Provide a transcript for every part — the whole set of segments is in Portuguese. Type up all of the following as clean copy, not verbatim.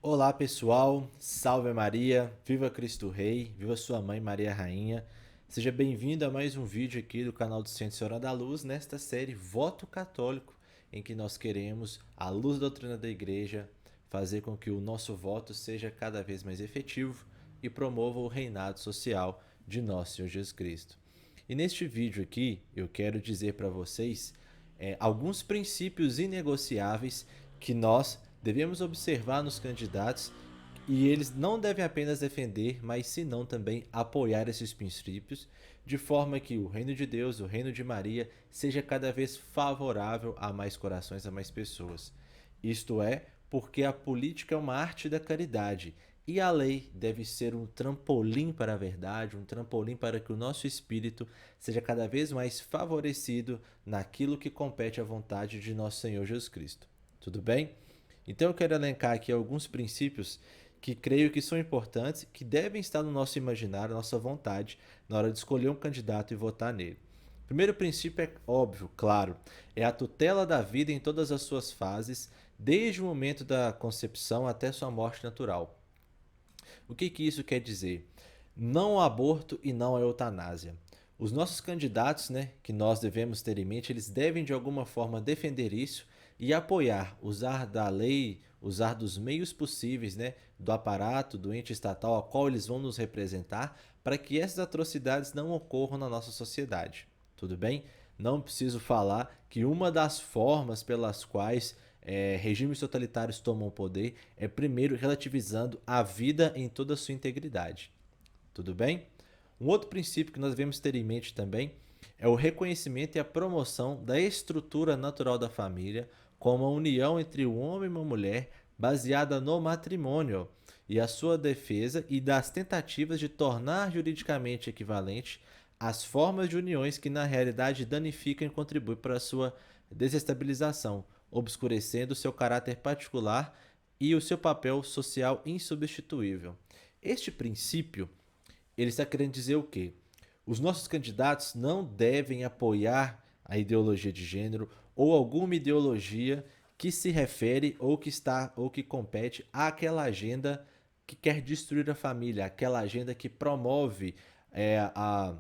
Olá pessoal, salve Maria, viva Cristo Rei, viva sua mãe Maria Rainha. Seja bem-vindo a mais um vídeo aqui do canal do Centro Senhora da Luz, nesta série Voto Católico, em que nós queremos, à luz da doutrina da Igreja, fazer com que o nosso voto seja cada vez mais efetivo e promova o reinado social de nosso Senhor Jesus Cristo. E neste vídeo aqui, eu quero dizer para vocês alguns princípios inegociáveis que nós devemos observar nos candidatos e eles não devem apenas defender, mas senão também apoiar esses princípios, de forma que o reino de Deus, o reino de Maria, seja cada vez favorável a mais corações, a mais pessoas. Isto é, porque a política é uma arte da caridade e a lei deve ser um trampolim para a verdade, um trampolim para que o nosso espírito seja cada vez mais favorecido naquilo que compete à vontade de nosso Senhor Jesus Cristo. Tudo bem? Então eu quero elencar aqui alguns princípios que creio que são importantes, que devem estar no nosso imaginário, nossa vontade, na hora de escolher um candidato e votar nele. O primeiro princípio é óbvio, claro, é a tutela da vida em todas as suas fases, desde o momento da concepção até sua morte natural. O que isso quer dizer? Não ao aborto e não à eutanásia. Os nossos candidatos, que nós devemos ter em mente, eles devem de alguma forma defender isso e apoiar, usar da lei, usar dos meios possíveis, do aparato, do ente estatal ao qual eles vão nos representar, para que essas atrocidades não ocorram na nossa sociedade. Tudo bem? Não preciso falar que uma das formas pelas quais regimes totalitários tomam o poder é primeiro relativizando a vida em toda a sua integridade. Tudo bem? Um outro princípio que nós devemos ter em mente também é o reconhecimento e a promoção da estrutura natural da família como a união entre um homem e uma mulher baseada no matrimônio e a sua defesa e das tentativas de tornar juridicamente equivalente as formas de uniões que na realidade danificam e contribuem para a sua desestabilização, obscurecendo seu caráter particular e o seu papel social insubstituível. Este princípio, ele está querendo dizer o quê? Os nossos candidatos não devem apoiar a ideologia de gênero ou alguma ideologia que se refere ou que compete àquela agenda que quer destruir a família, aquela agenda que promove a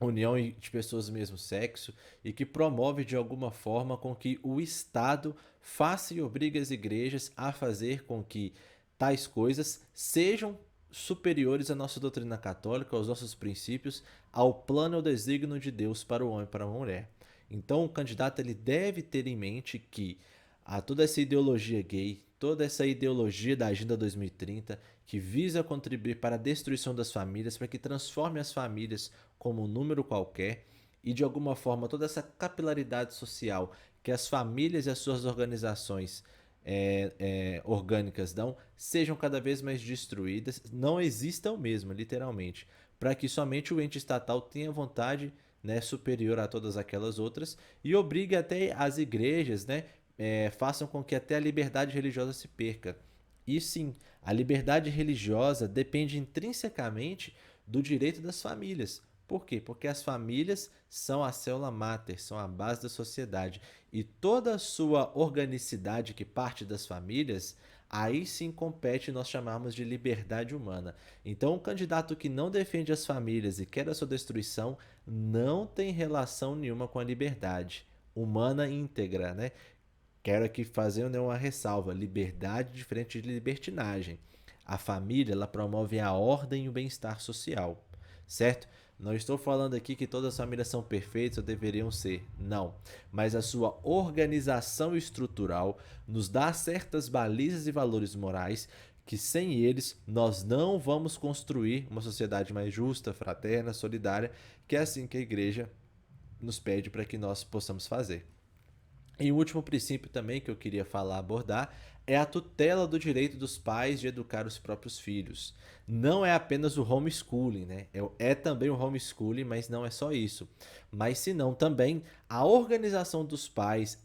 união de pessoas do mesmo sexo e que promove de alguma forma com que o Estado faça e obrigue as igrejas a fazer com que tais coisas sejam superiores à nossa doutrina católica, aos nossos princípios, ao plano e ao desígnio de Deus para o homem e para a mulher. Então, o candidato ele deve ter em mente que toda essa ideologia gay, toda essa ideologia da Agenda 2030, que visa contribuir para a destruição das famílias, para que transforme as famílias como um número qualquer, e de alguma forma toda essa capilaridade social que as famílias e as suas organizações orgânicas dão, sejam cada vez mais destruídas, não existam mesmo, literalmente, para que somente o ente estatal tenha vontade superior a todas aquelas outras e obrigue até as igrejas, façam com que até a liberdade religiosa se perca. E sim, a liberdade religiosa depende intrinsecamente do direito das famílias. Por quê? Porque as famílias são a célula máter, são a base da sociedade. E toda a sua organicidade que parte das famílias, aí sim compete nós chamarmos de liberdade humana. Então, um candidato que não defende as famílias e quer a sua destruição não tem relação nenhuma com a liberdade humana íntegra, Quero aqui fazer uma ressalva: liberdade diferente de libertinagem. A família ela promove a ordem e o bem-estar social, certo? Não estou falando aqui que todas as famílias são perfeitas ou deveriam ser, não. Mas a sua organização estrutural nos dá certas balizas e valores morais que sem eles nós não vamos construir uma sociedade mais justa, fraterna, solidária, que é assim que a igreja nos pede para que nós possamos fazer. E o último princípio também que eu queria abordar, é a tutela do direito dos pais de educar os próprios filhos. Não é apenas o homeschooling, É também o homeschooling, mas não é só isso. Mas senão também a organização dos pais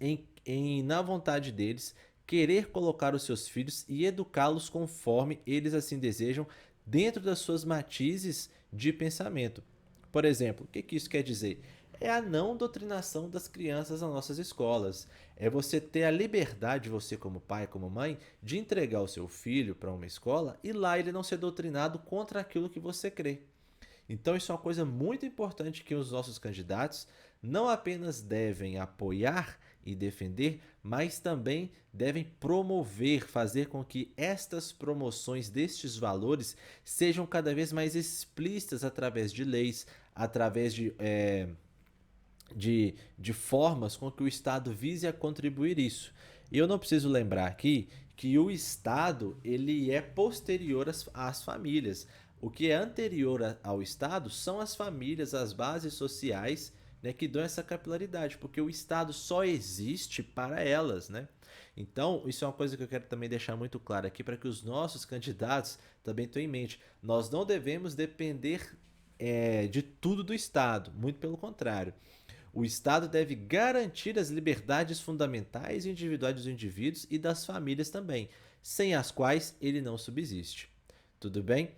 na vontade deles, querer colocar os seus filhos e educá-los conforme eles assim desejam, dentro das suas matizes de pensamento. Por exemplo, o que que isso quer dizer? É a não doutrinação das crianças nas nossas escolas. É você ter a liberdade, você como pai, como mãe, de entregar o seu filho para uma escola e lá ele não ser doutrinado contra aquilo que você crê. Então, isso é uma coisa muito importante que os nossos candidatos não apenas devem apoiar e defender, mas também devem promover, fazer com que estas promoções destes valores sejam cada vez mais explícitas através de leis, através de formas com que o Estado vise a contribuir isso. E eu não preciso lembrar aqui que o Estado ele é posterior às famílias. O que é anterior ao Estado são as famílias, as bases sociais, né, que dão essa capilaridade, porque o Estado só existe para elas, né? Então, isso é uma coisa que eu quero também deixar muito claro aqui para que os nossos candidatos também tenham em mente. Nós não devemos depender de tudo do Estado, muito pelo contrário. O Estado deve garantir as liberdades fundamentais e individuais dos indivíduos e das famílias também, sem as quais ele não subsiste. Tudo bem?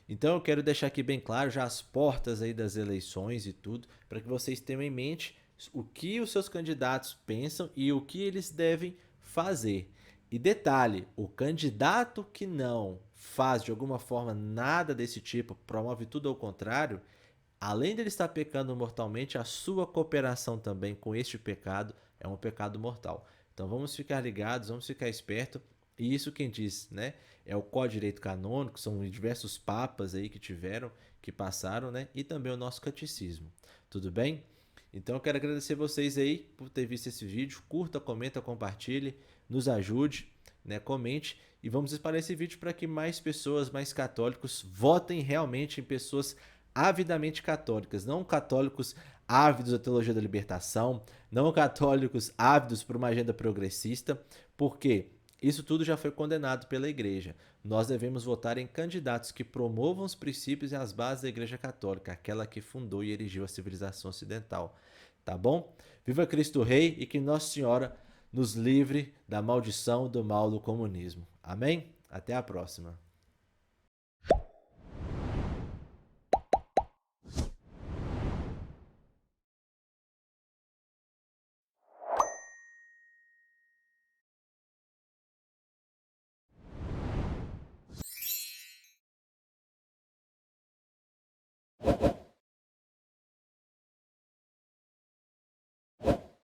Então eu quero deixar aqui bem claro já as portas aí das eleições e tudo, para que vocês tenham em mente o que os seus candidatos pensam e o que eles devem fazer. E detalhe, o candidato que não faz de alguma forma nada desse tipo, promove tudo ao contrário, além dele estar pecando mortalmente, a sua cooperação também com este pecado é um pecado mortal. Então vamos ficar ligados, vamos ficar espertos. E isso quem diz, né? É o Código de Direito Canônico, são diversos papas aí que tiveram, que passaram, né? E também o nosso catecismo. Tudo bem? Então eu quero agradecer vocês aí por ter visto esse vídeo. Curta, comenta, compartilhe, nos ajude, né? Comente e vamos espalhar esse vídeo para que mais pessoas, mais católicos, votem realmente em pessoas avidamente católicas, não católicos ávidos da teologia da libertação, não católicos ávidos por uma agenda progressista, porque isso tudo já foi condenado pela Igreja. Nós devemos votar em candidatos que promovam os princípios e as bases da Igreja Católica, aquela que fundou e erigiu a civilização ocidental. Tá bom? Viva Cristo Rei e que Nossa Senhora nos livre da maldição do mal do comunismo. Amém? Até a próxima.